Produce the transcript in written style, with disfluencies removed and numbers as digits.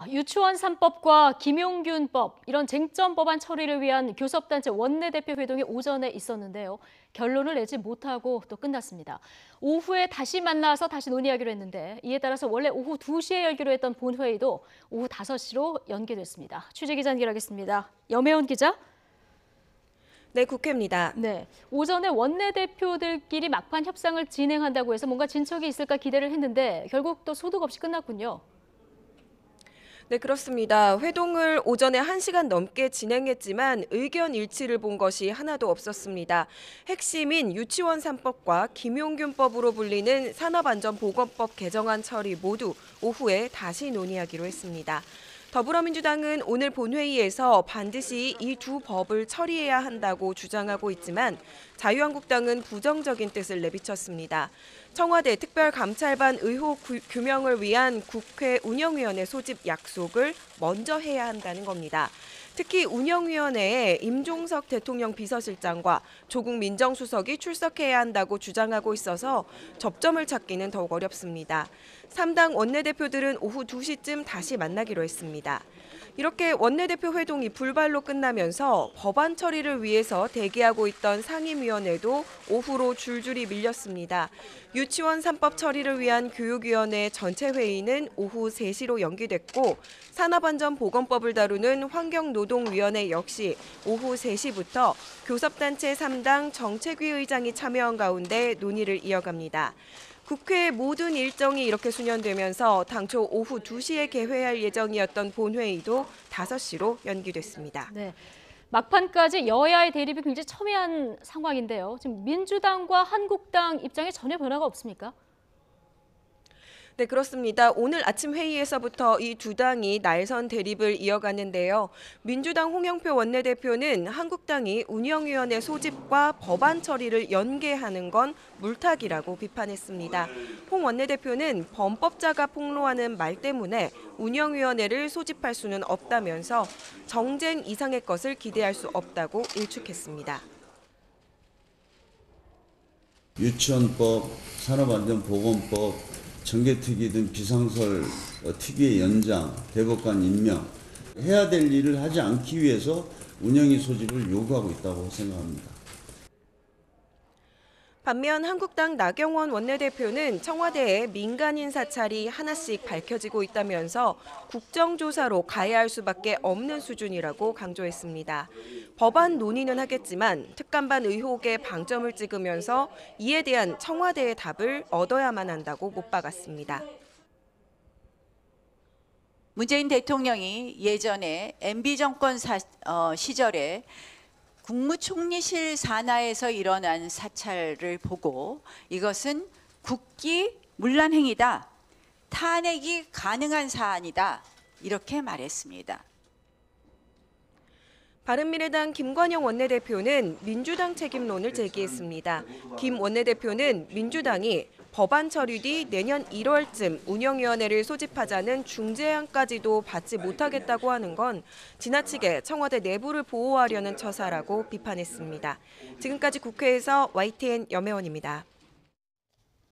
유치원 3법과 김용균법, 이런 쟁점 법안 처리를 위한 교섭단체 원내대표 회동이 오전에 있었는데요. 결론을 내지 못하고 또 끝났습니다. 오후에 다시 만나서 다시 논의하기로 했는데 이에 따라서 원래 오후 2시에 열기로 했던 본회의도 오후 5시로 연기됐습니다. 취재기자 연결하겠습니다. 염혜원 기자. 네, 국회입니다. 네, 오전에 원내대표들끼리 막판 협상을 진행한다고 해서 뭔가 진척이 있을까 기대를 했는데 결국 또 소득 없이 끝났군요. 네, 그렇습니다. 회동을 오전에 1시간 넘게 진행했지만 의견 일치를 본 것이 하나도 없었습니다. 핵심인 유치원 3법과 김용균법으로 불리는 산업안전보건법 개정안 처리 모두 오후에 다시 논의하기로 했습니다. 더불어민주당은 오늘 본회의에서 반드시 이 두 법을 처리해야 한다고 주장하고 있지만 자유한국당은 부정적인 뜻을 내비쳤습니다. 청와대 특별감찰반 의혹 규명을 위한 국회 운영위원회 소집 약속을 먼저 해야 한다는 겁니다. 특히 운영위원회에 임종석 대통령 비서실장과 조국 민정수석이 출석해야 한다고 주장하고 있어서 접점을 찾기는 더욱 어렵습니다. 3당 원내대표들은 오후 2시쯤 다시 만나기로 했습니다. 이렇게 원내대표 회동이 불발로 끝나면서 법안 처리를 위해서 대기하고 있던 상임위원회도 오후로 줄줄이 밀렸습니다. 유치원 3법 처리를 위한 교육위원회 전체 회의는 오후 3시로 연기됐고 산업안전보건법을 다루는 환경노동위원회 역시 오후 3시부터 교섭단체 3당 정책위 의장이 참여한 가운데 논의를 이어갑니다. 국회 모든 일정이 이렇게 수년되면서 당초 오후 2시에 개회할 예정이었던 본회의도 5시로 연기됐습니다. 네, 막판까지 여야의 대립이 굉장히 첨예한 상황인데요. 지금 민주당과 한국당 입장에 전혀 변화가 없습니까? 네, 그렇습니다. 오늘 아침 회의에서부터 이 두 당이 날선 대립을 이어가는데요. 민주당 홍영표 원내대표는 한국당이 운영위원회 소집과 법안 처리를 연계하는 건 물타기라고 비판했습니다. 홍 원내대표는 범법자가 폭로하는 말 때문에 운영위원회를 소집할 수는 없다면서 정쟁 이상의 것을 기대할 수 없다고 일축했습니다. 유치원법, 산업안전보건법, 정개특위 등 비상설 특위의 연장, 대법관 임명, 해야 될 일을 하지 않기 위해서 운영위 소집을 요구하고 있다고 생각합니다. 반면 한국당 나경원 원내대표는 청와대에 민간인 사찰이 하나씩 밝혀지고 있다면서 국정조사로 가야 할 수밖에 없는 수준이라고 강조했습니다. 법안 논의는 하겠지만 특감반 의혹에 방점을 찍으면서 이에 대한 청와대의 답을 얻어야만 한다고 못 박았습니다. 문재인 대통령이 예전에 MB 정권 시절에 국무총리실 산하에서 일어난 사찰을 보고 이것은 국기 문란 행위다, 탄핵이 가능한 사안이다 이렇게 말했습니다. 바른미래당 김관영 원내대표는 민주당 책임론을 제기했습니다. 김 원내대표는 민주당이 법안 처리 뒤 내년 1월쯤 운영위원회를 소집하자는 중재안까지도 받지 못하겠다고 하는 건 지나치게 청와대 내부를 보호하려는 처사라고 비판했습니다. 지금까지 국회에서 YTN 염혜원입니다.